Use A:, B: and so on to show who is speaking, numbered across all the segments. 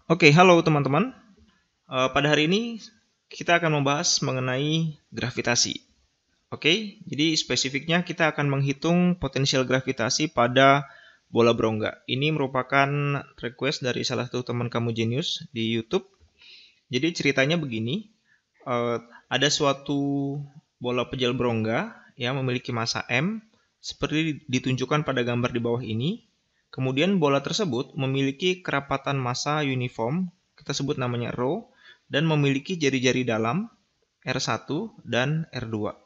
A: Oke, halo teman-teman. Pada hari ini kita akan membahas mengenai gravitasi. Oke, jadi spesifiknya kita akan menghitung potensial gravitasi pada bola berongga. Ini merupakan request dari salah satu teman kamu Genius di YouTube. Jadi ceritanya begini, ada suatu bola pejal berongga yang memiliki massa M, seperti ditunjukkan pada gambar di bawah ini. Kemudian bola tersebut memiliki kerapatan massa uniform, kita sebut namanya rho, dan memiliki jari-jari dalam R1 dan R2.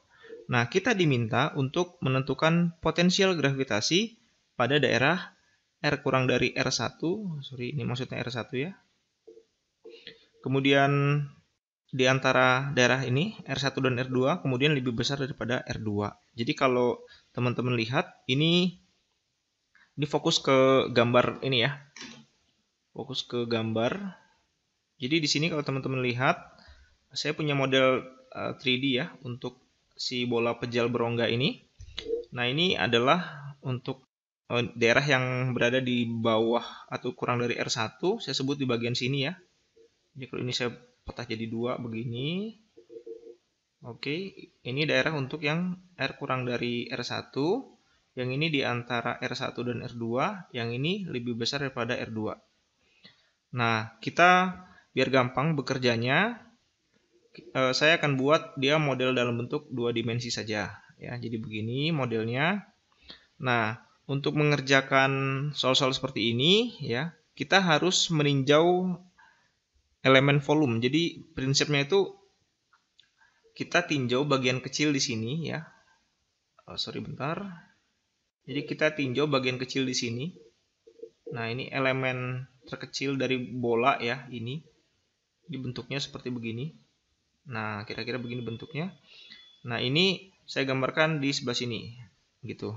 A: Nah, kita diminta untuk menentukan potensial gravitasi pada daerah R kurang dari R1, sorry ini maksudnya R1 ya. Kemudian di antara daerah ini R1 dan R2 kemudian lebih besar daripada R2. Jadi kalau teman-teman lihat ini fokus ke gambar ini ya. Fokus ke gambar. Jadi di sini kalau teman-teman lihat, saya punya model 3D ya untuk si bola pejal berongga ini. Nah, ini adalah untuk daerah yang berada di bawah atau kurang dari R1, saya sebut di bagian sini ya. Jadi kalau ini saya pecah jadi dua begini. Oke, ini daerah untuk yang R kurang dari R1. Yang ini di antara R1 dan R2, yang ini lebih besar daripada R2. Nah, kita biar gampang bekerjanya, saya akan buat dia model dalam bentuk 2 dimensi saja. Ya, jadi begini modelnya. Nah, untuk mengerjakan soal-soal seperti ini, ya, kita harus meninjau elemen volume. Jadi prinsipnya itu kita tinjau bagian kecil di sini, ya. Sorry bentar. Jadi kita tinjau bagian kecil di sini. Nah, ini elemen terkecil dari bola ya, ini. Ini bentuknya seperti begini. Nah, kira-kira begini bentuknya. Nah, ini saya gambarkan di sebelah sini, gitu.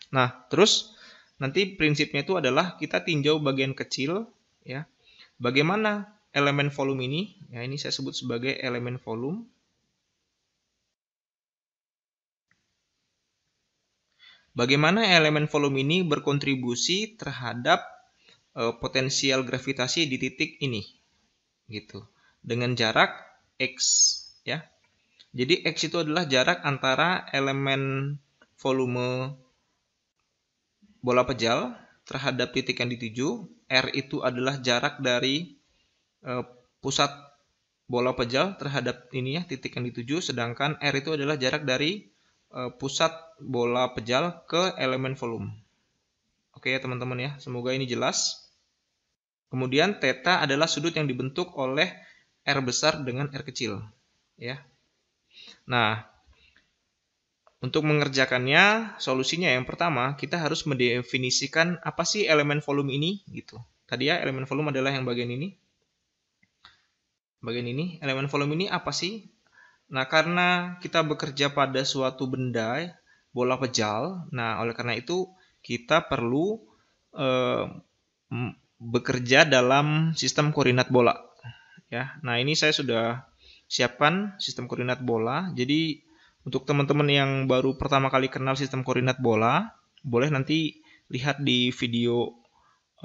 A: Nah, terus nanti prinsipnya itu adalah kita tinjau bagian kecil, ya. Bagaimana elemen volume ini? Ya, ini saya sebut sebagai elemen volume. Bagaimana elemen volume ini berkontribusi terhadap potensial gravitasi di titik ini, gitu, dengan jarak x, ya. Jadi x itu adalah jarak antara elemen volume bola pejal terhadap titik yang dituju. R itu adalah jarak dari pusat bola pejal terhadap ini ya, titik yang dituju, sedangkan R itu adalah jarak dari pusat bola pejal ke elemen volume. Oke ya teman-teman ya, semoga ini jelas. Kemudian theta adalah sudut yang dibentuk oleh R besar dengan R kecil, ya. Nah, untuk mengerjakannya, solusinya yang pertama kita harus mendefinisikan apa sih elemen volume ini, gitu. Tadi ya elemen volume adalah yang bagian ini. Bagian ini, elemen volume ini apa sih? Nah, karena kita bekerja pada suatu benda, bola pejal, nah oleh karena itu kita perlu bekerja dalam sistem koordinat bola. Ya, nah ini saya sudah siapkan sistem koordinat bola. Jadi untuk teman-teman yang baru pertama kali kenal sistem koordinat bola, boleh nanti lihat di video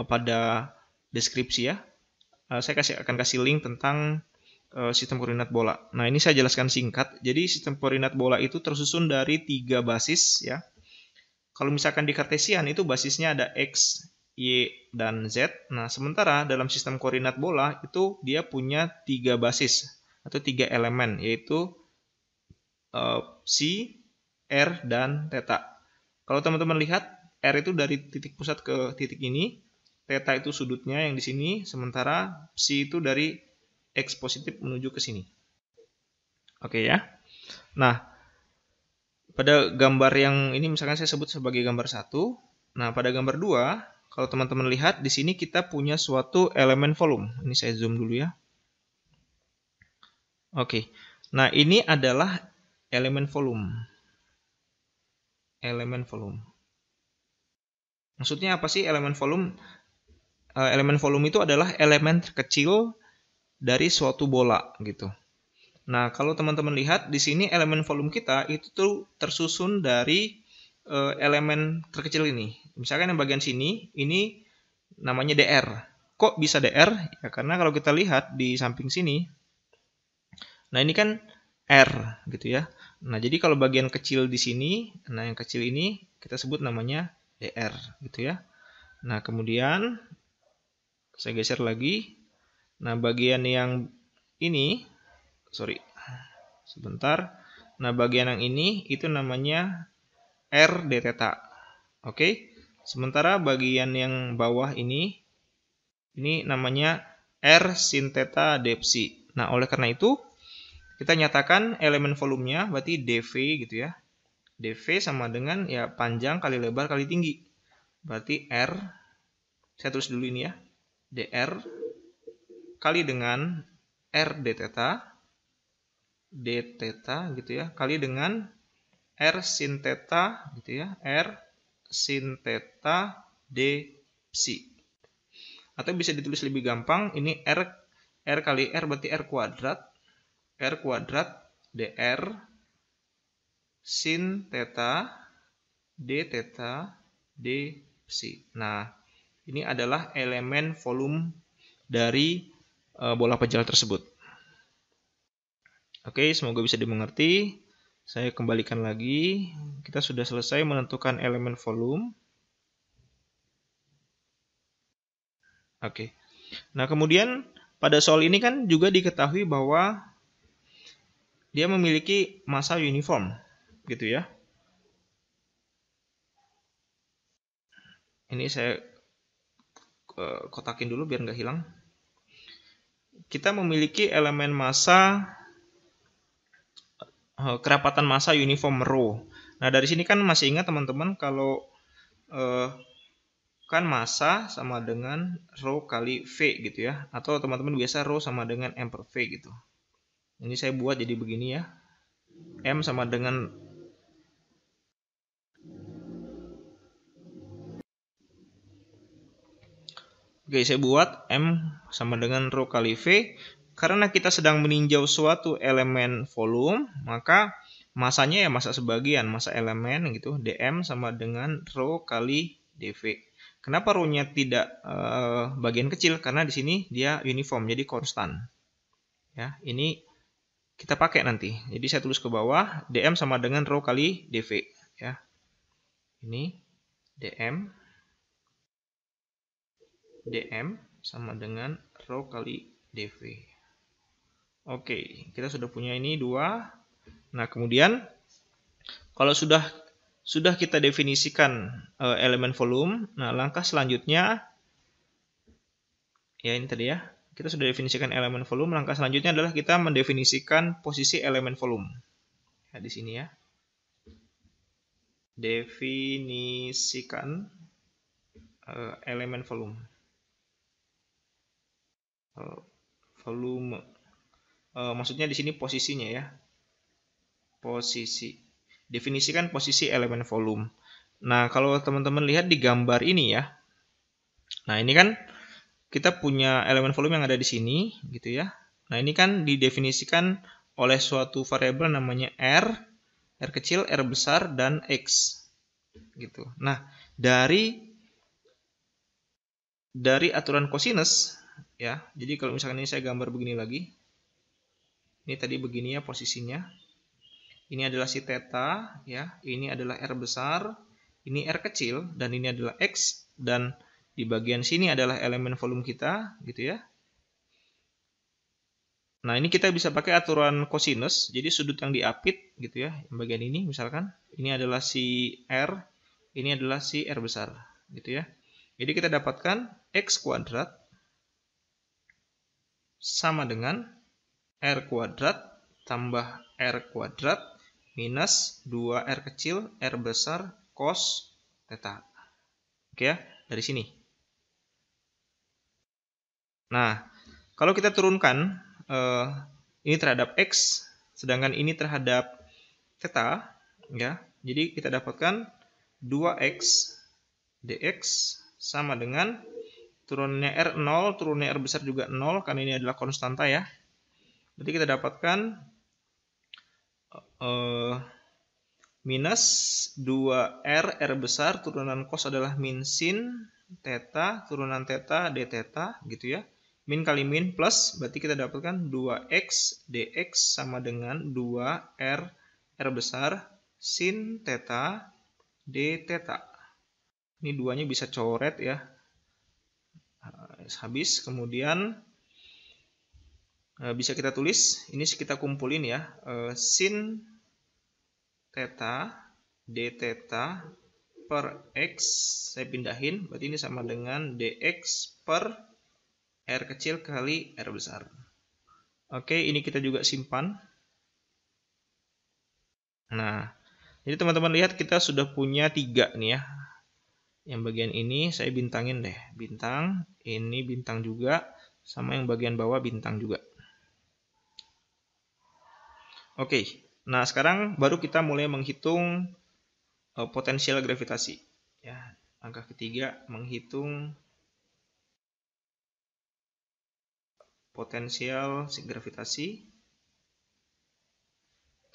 A: pada deskripsi ya. Saya akan kasih link tentang sistem koordinat bola. Nah, ini saya jelaskan singkat. Jadi sistem koordinat bola itu tersusun dari 3 basis ya. Kalau misalkan di Kartesian itu basisnya ada X, Y, dan Z. Nah, sementara dalam sistem koordinat bola itu dia punya 3 basis atau 3 elemen, yaitu C, R, dan theta. Kalau teman-teman lihat, R itu dari titik pusat ke titik ini, theta itu sudutnya yang di sini, sementara C itu dari X positif menuju ke sini. Oke ya. Nah, pada gambar yang ini misalkan saya sebut sebagai gambar 1. Nah, pada gambar 2, kalau teman-teman lihat di sini kita punya suatu elemen volume. Ini saya zoom dulu ya. Oke. Nah, ini adalah elemen volume. Elemen volume. Maksudnya apa sih elemen volume? Elemen volume itu adalah elemen terkecil dari suatu bola gitu. Nah, kalau teman-teman lihat di sini elemen volume kita itu tuh tersusun dari elemen terkecil ini. Misalkan yang bagian sini ini namanya dr. kok bisa dr? Ya karena kalau kita lihat di samping sini, nah ini kan r gitu ya. Nah jadi kalau bagian kecil di sini, nah yang kecil ini kita sebut namanya dr gitu ya. Nah kemudian saya geser lagi. Nah bagian yang ini, sorry, sebentar. Nah bagian yang ini itu namanya r d theta. Oke. Sementara bagian yang bawah ini namanya r sin theta d psi. Nah oleh karena itu kita nyatakan elemen volumenya berarti dv gitu ya. dv sama dengan ya panjang kali lebar kali tinggi. Berarti r, saya tulis dulu ini ya, dr kali dengan r d theta gitu ya, kali dengan r sin theta gitu ya, r sin theta d psi. Atau bisa ditulis lebih gampang, ini r kali r berarti r kuadrat dr sin theta d psi. Nah, ini adalah elemen volume dari bola pejal tersebut. Oke, semoga bisa dimengerti. Saya kembalikan lagi. Kita sudah selesai menentukan elemen volume. Oke. Nah, kemudian pada soal ini kan juga diketahui bahwa dia memiliki massa uniform, gitu ya. Ini saya kotakin dulu biar nggak hilang. Kita memiliki elemen massa kerapatan massa uniform rho. Nah, dari sini kan masih ingat teman-teman kalau kan massa sama dengan rho kali V gitu ya. Atau teman-teman biasa rho sama dengan M per V gitu. Ini saya buat jadi begini ya. M sama dengan Oke, saya buat M sama dengan rho kali V. Karena kita sedang meninjau suatu elemen volume, maka masanya ya massa sebagian, massa elemen gitu. dm sama dengan rho kali dv. Kenapa rho-nya tidak bagian kecil? Karena di sini dia uniform, jadi konstan. Ya, ini kita pakai nanti. Jadi saya tulis ke bawah, dm sama dengan rho kali dv. Ya, ini dm sama dengan rho kali dv. Oke, kita sudah punya ini dua. Nah, kemudian kalau sudah kita definisikan elemen volume, nah langkah selanjutnya ya ini tadi ya. Kita sudah definisikan elemen volume, langkah selanjutnya adalah kita mendefinisikan posisi elemen volume. Ya, di sini ya. Definisikan elemen volume. Volume. Maksudnya di sini posisinya ya. Posisi. Definisikan posisi elemen volume. Nah, kalau teman-teman lihat di gambar ini ya. Nah, ini kan kita punya elemen volume yang ada di sini gitu ya. Nah, ini kan didefinisikan oleh suatu variabel namanya R kecil, R besar dan X. Gitu. Nah, dari aturan cosinus ya. Jadi kalau misalkan ini saya gambar begini lagi. Ini tadi begini ya posisinya. Ini adalah si theta ya, ini adalah R besar, ini R kecil dan ini adalah X dan di bagian sini adalah elemen volume kita gitu ya. Nah, ini kita bisa pakai aturan cosinus. Jadi sudut yang diapit gitu ya, yang bagian ini misalkan ini adalah si R, ini adalah si R besar gitu ya. Jadi kita dapatkan X kuadrat sama dengan R kuadrat tambah R kuadrat minus 2R kecil R besar cos theta. Oke ya, dari sini. Nah, kalau kita turunkan ini terhadap X, sedangkan ini terhadap theta, ya. Jadi kita dapatkan 2X dx sama dengan turunnya R 0, turunnya R besar juga 0, karena ini adalah konstanta ya. Berarti kita dapatkan minus 2R, R besar, turunan cos adalah min sin, theta turunan theta d theta gitu ya. Min kali min plus berarti kita dapatkan 2x dx sama dengan 2r r besar sin theta d theta. Ini duanya bisa coret ya. Habis, kemudian bisa kita tulis, ini kita kumpulin ya, sin theta d theta per x, saya pindahin, berarti ini sama dengan dx per r kecil kali r besar. Oke, ini kita juga simpan. Nah, jadi teman-teman lihat kita sudah punya 3 nih ya. Yang bagian ini saya bintangin deh, bintang, ini bintang juga, sama yang bagian bawah bintang juga. Oke, nah sekarang baru kita mulai menghitung potensial gravitasi. Ya, langkah ketiga menghitung potensial gravitasi.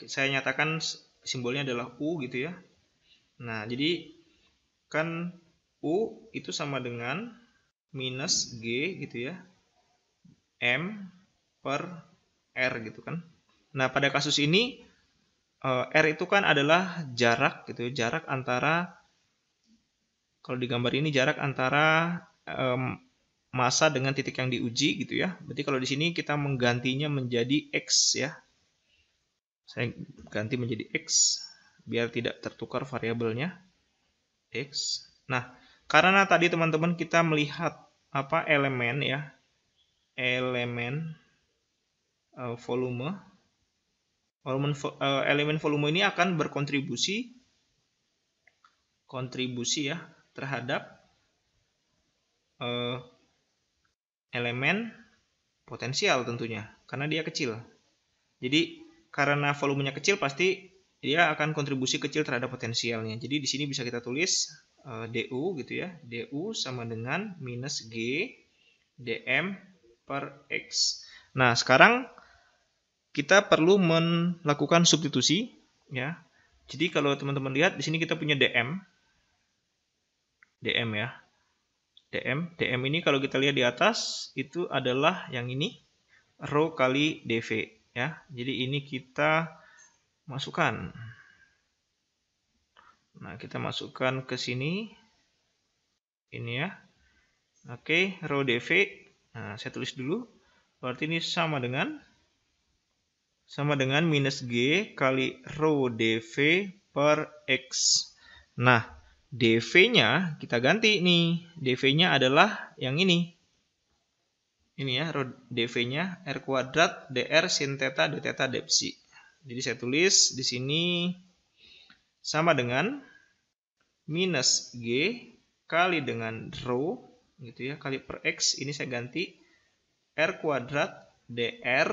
A: Saya nyatakan simbolnya adalah U gitu ya. Nah, jadi kan U itu sama dengan minus G gitu ya, M per R gitu kan. Nah, pada kasus ini R itu kan adalah jarak gitu ya, jarak antara, kalau di gambar ini jarak antara massa dengan titik yang diuji gitu ya. Berarti kalau di sini kita menggantinya menjadi X ya. Saya ganti menjadi X biar tidak tertukar variabelnya X. Nah, karena tadi teman-teman kita melihat apa elemen ya, elemen volume, elemen volume ini akan berkontribusi ya terhadap elemen potensial tentunya, karena dia kecil. Jadi karena volumenya kecil pasti dia akan kontribusi kecil terhadap potensialnya. Jadi di sini bisa kita tulis du gitu ya, du sama dengan minus g dm per x. Nah, sekarang kita perlu melakukan substitusi ya. Jadi kalau teman-teman lihat di sini kita punya dm ya. dm ini kalau kita lihat di atas itu adalah yang ini rho kali dv ya. Jadi ini kita masukkan. Nah, kita masukkan ke sini. Ini ya. Oke, rho dv. Nah, saya tulis dulu. Berarti ini sama dengan minus G kali rho dv per X. Nah, dv-nya kita ganti nih. dv-nya adalah yang ini. Ini ya, rho dv-nya r kuadrat dr sin theta d theta d psi. Jadi saya tulis di sini sama dengan minus G kali dengan rho gitu ya, kali per X. Ini saya ganti r kuadrat dr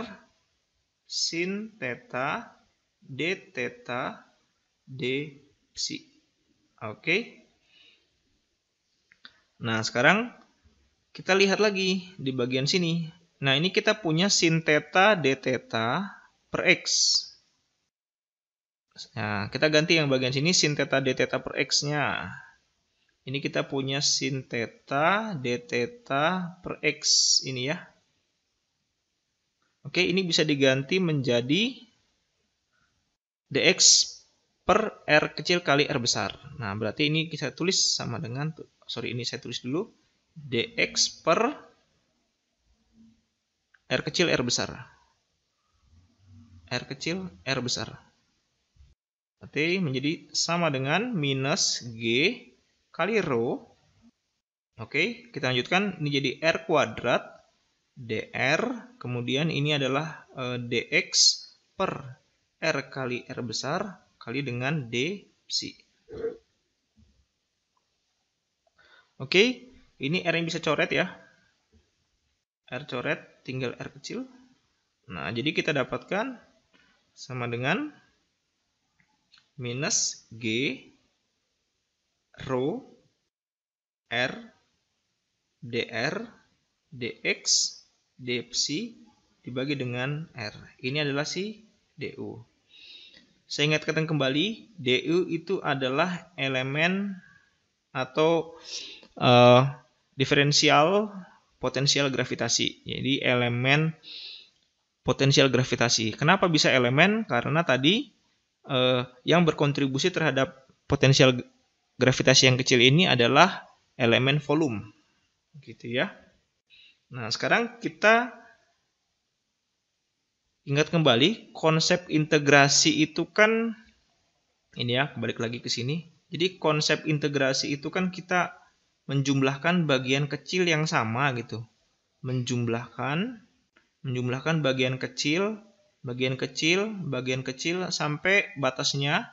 A: sin theta d theta d psi. Oke. Nah, sekarang kita lihat lagi di bagian sini. Nah, ini kita punya sin theta d theta per X. Nah, kita ganti yang bagian sini sin theta d theta per X-nya. Ini kita punya sin theta d theta per X ini ya. Oke, ini bisa diganti menjadi dx per r kecil kali r besar. Nah, berarti ini kita tulis sama dengan, ini saya tulis dulu, dx per r kecil r besar. R kecil r besar. Berarti menjadi sama dengan minus G kali rho. Oke, kita lanjutkan. Ini jadi R kuadrat dr. Kemudian ini adalah dx per R kali R besar kali dengan D psi. Oke, ini R yang bisa coret ya. R coret, tinggal R kecil. Nah, jadi kita dapatkan sama dengan minus G rho R dr dx d psi dibagi dengan R. Ini adalah si du. Saya ingatkan kembali, du itu adalah elemen atau diferensial potensial gravitasi. Jadi elemen potensial gravitasi. Kenapa bisa elemen? Karena tadi yang berkontribusi terhadap potensial gravitasi yang kecil ini adalah elemen volume. Gitu ya. Nah, sekarang kita ingat kembali konsep integrasi itu kan ini ya, balik lagi ke sini. Jadi konsep integrasi itu kan kita menjumlahkan bagian kecil yang sama gitu. Menjumlahkan bagian kecil sampai batasnya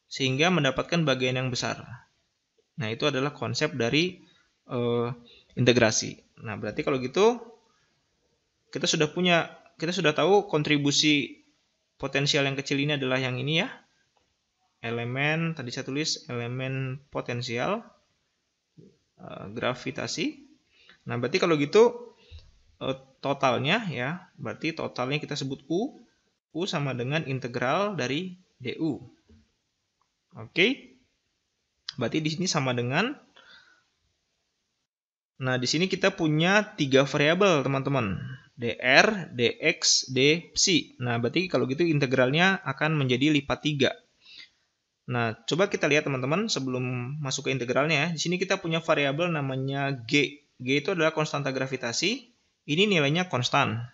A: sehingga mendapatkan bagian yang besar. Nah, itu adalah konsep dari integrasi. Nah, berarti kalau gitu kita sudah tahu kontribusi potensial yang kecil ini adalah yang ini ya. Elemen, tadi saya tulis elemen potensial gravitasi. Nah, berarti kalau gitu totalnya ya, berarti totalnya kita sebut U. U sama dengan integral dari DU. Oke. Berarti di sini sama dengan, nah di sini kita punya 3 variabel teman-teman. dr, dx, dψ. Nah, berarti kalau gitu integralnya akan menjadi lipat 3. Nah, coba kita lihat teman-teman sebelum masuk ke integralnya. Di sini kita punya variabel namanya G. G itu adalah konstanta gravitasi. Ini nilainya konstan.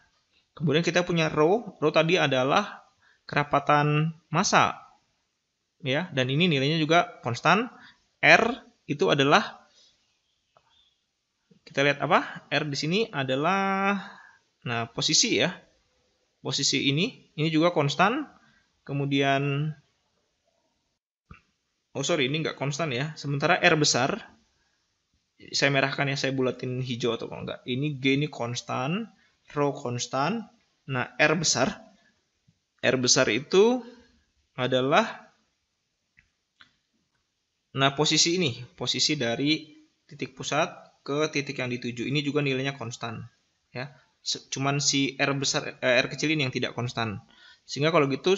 A: Kemudian kita punya rho. Rho tadi adalah kerapatan massa. Ya, dan ini nilainya juga konstan. R itu adalah, kita lihat apa? R di sini adalah, nah, posisi ya. Posisi ini juga konstan. Kemudian ini nggak konstan ya. Sementara R besar, saya merahkan ya, saya bulatin hijau atau enggak. Ini G ini konstan, rho konstan. Nah, R besar itu adalah, nah, posisi ini, posisi dari titik pusat ke titik yang dituju. Ini juga nilainya konstan, ya. Cuman si R besar, R kecil ini yang tidak konstan. Sehingga kalau gitu,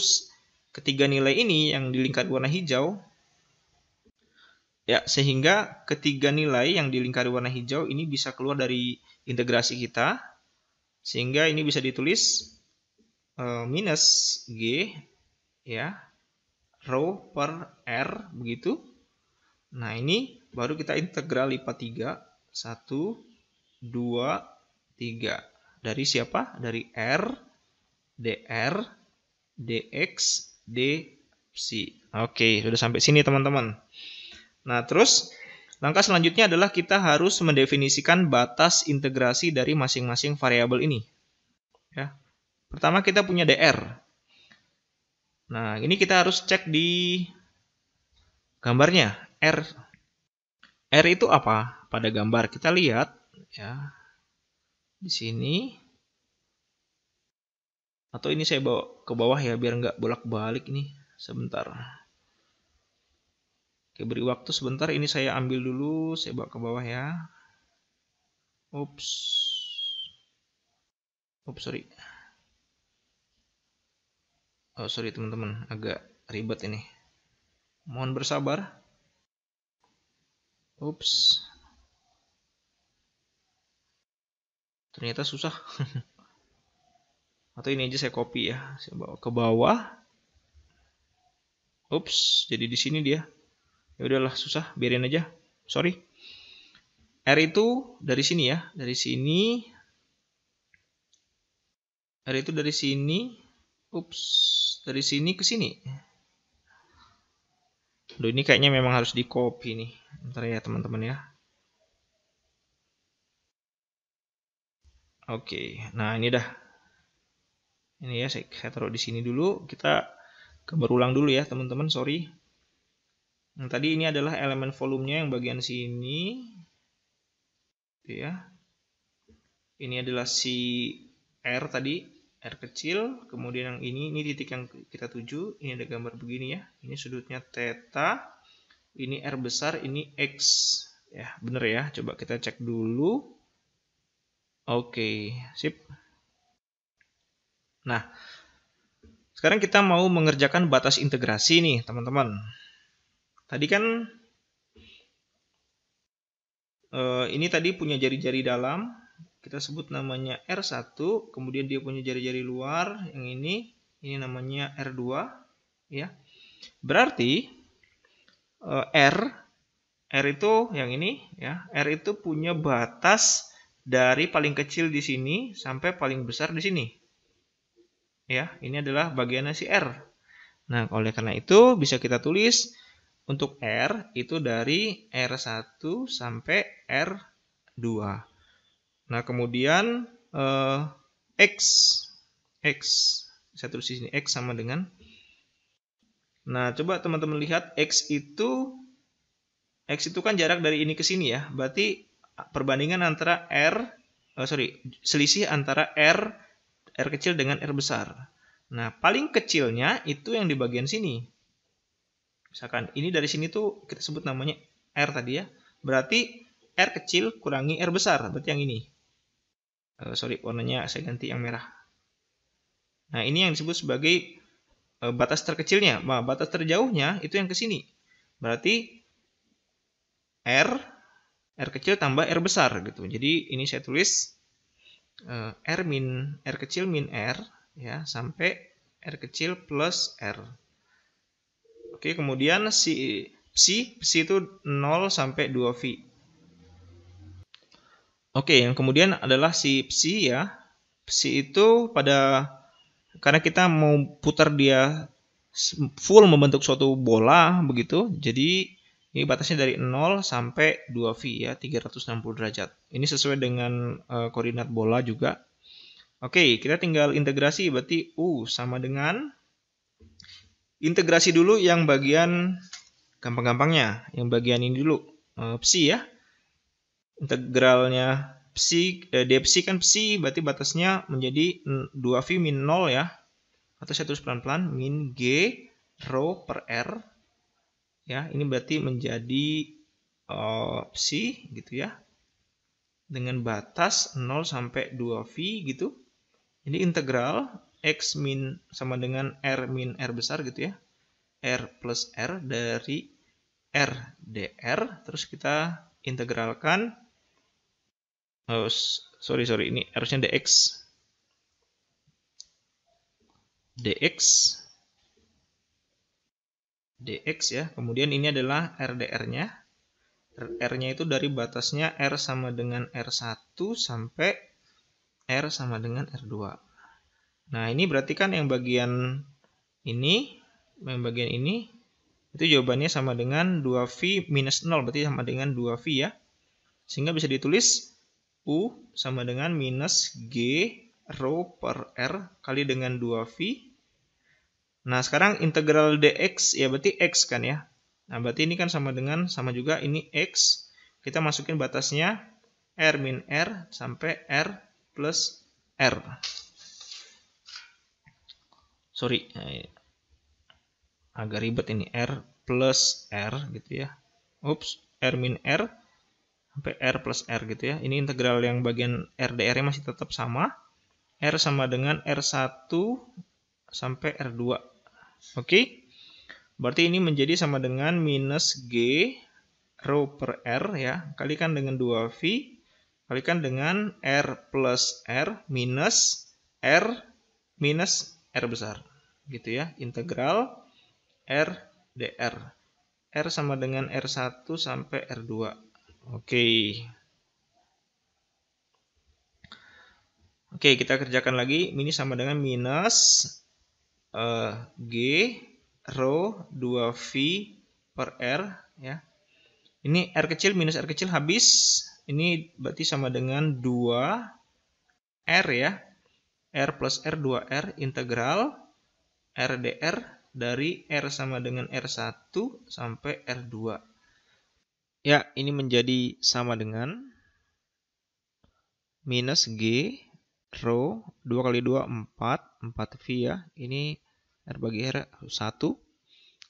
A: ketiga nilai ini yang di lingkar warna hijau, ya, sehingga ketiga nilai yang dilingkari warna hijau ini bisa keluar dari integrasi kita, sehingga ini bisa ditulis minus G, ya, rho per R, begitu. Nah, ini baru kita integral lipat 3, 1, 2, 3. Dari siapa? Dari R, dr, dx, dψ. Oke, sudah sampai sini teman-teman. Nah, terus langkah selanjutnya adalah kita harus mendefinisikan batas integrasi dari masing-masing variabel ini. Ya. Pertama kita punya dr. Nah, ini kita harus cek di gambarnya. R itu apa? Pada gambar kita lihat ya. Di sini. Atau ini saya bawa ke bawah ya biar nggak bolak-balik nih. Sebentar. Oke, beri waktu sebentar, ini saya ambil dulu, saya bawa ke bawah ya. Ups, sorry. Oh, sorry teman-teman, agak ribet ini. Mohon bersabar. Ups. Ternyata susah. Atau ini aja saya copy ya, saya bawa ke bawah. Ups, jadi di sini dia. Ya udahlah, susah, biarin aja. Sorry. R itu dari sini ya, dari sini. R itu dari sini. Ups, dari sini ke sini. Loh, ini kayaknya memang harus di copy nih. Bentar ya teman-teman ya. Oke, nah ini dah. Ini ya, saya taruh di sini dulu. Kita gambar ulang dulu ya teman-teman, sorry. Nah, tadi ini adalah elemen volumenya yang bagian sini. Ya. Ini adalah si R tadi, R kecil. Kemudian yang ini titik yang kita tuju. Ini ada gambar begini ya. Ini sudutnya theta. Ini R besar, ini X. Ya, bener ya. Coba kita cek dulu. Oke, sip. Nah, sekarang kita mau mengerjakan batas integrasi nih, teman-teman. Tadi kan ini tadi punya jari-jari dalam, kita sebut namanya R1, kemudian dia punya jari-jari luar, yang ini namanya R2, ya. Berarti R itu yang ini, ya. R itu punya batas dari paling kecil di sini sampai paling besar di sini. Ya, ini adalah bagiannya si R. Nah, oleh karena itu bisa kita tulis untuk R itu dari R1 sampai R2. Nah, kemudian X saya tulis di sini X sama dengan, nah coba teman-teman lihat X itu kan jarak dari ini ke sini ya, berarti perbandingan antara selisih antara R kecil dengan R besar. Nah, paling kecilnya itu yang di bagian sini. Misalkan ini dari sini tuh kita sebut namanya R tadi ya, berarti R kecil kurangi R besar, berarti yang ini. Warnanya saya ganti yang merah. Nah, ini yang disebut sebagai batas terkecilnya. Nah, batas terjauhnya itu yang ke sini. Berarti R kecil tambah R besar gitu. Jadi ini saya tulis R kecil min R ya sampai R kecil plus R. Oke, kemudian psi itu 0 sampai 2V. Oke, yang kemudian adalah si psi ya. Psi itu karena kita mau putar dia full membentuk suatu bola begitu. Jadi ini batasnya dari 0 sampai 2V ya, 360 derajat. Ini sesuai dengan koordinat bola juga. Oke, kita tinggal integrasi, berarti U sama dengan, integrasi dulu yang bagian gampang-gampangnya, yang bagian ini dulu, psi ya. Integralnya psi, dpsi kan psi, berarti batasnya menjadi 2V min 0 ya. Atau saya tulis pelan-pelan, min G rho per R. Ya, ini berarti menjadi psi gitu ya. Dengan batas 0 sampai 2V gitu. Ini integral X min sama dengan R min R besar gitu ya. R plus R dari R dr. Terus kita integralkan. Sorry, ini harusnya dx. dx ya. Kemudian ini adalah RDR-nya. R-nya itu dari batasnya R sama dengan R1 sampai R sama dengan R2. Nah, ini berarti kan yang bagian ini itu jawabannya sama dengan 2V minus 0, berarti sama dengan 2V ya. Sehingga bisa ditulis U sama dengan minus G rho per R kali dengan 2V. Nah, sekarang integral dx ya berarti X kan ya. Nah, berarti ini kan sama juga ini X. Kita masukin batasnya R min R sampai R plus R. Sorry, agak ribet ini, R plus R gitu ya. R min R sampai R plus R gitu ya. Ini integral yang bagian RDR-nya masih tetap sama. R sama dengan R1 sampai R2. Oke. Berarti ini menjadi sama dengan minus G rho per R ya. Kalikan dengan 2V. Kalikan dengan R plus R minus R besar. Gitu ya. Integral R dr. R sama dengan R1 sampai R2. Oke, kita kerjakan lagi. Ini sama dengan minus G rho 2V per R ya. Ini R kecil minus R kecil habis. Ini berarti sama dengan 2R ya. R plus R 2R integral R dr dari R sama dengan R1 sampai R2. Ya, ini menjadi sama dengan minus G rho 2 kali 2 4V ya. Ini R bagi R 1.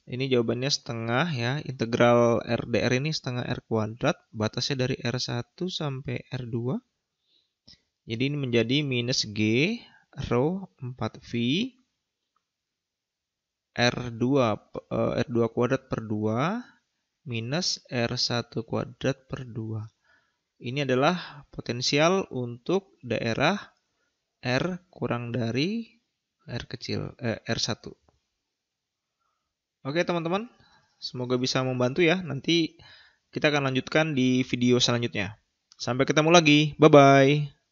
A: Ini jawabannya setengah ya. Integral R dr ini setengah R kuadrat. Batasnya dari R1 sampai R2. Jadi ini menjadi minus G rho 4V R2 kuadrat per 2 minus R1 kuadrat per 2. Ini adalah potensial untuk daerah R kurang dari R kecil, R1. Oke teman-teman, semoga bisa membantu ya. Nanti kita akan lanjutkan di video selanjutnya. Sampai ketemu lagi, bye-bye.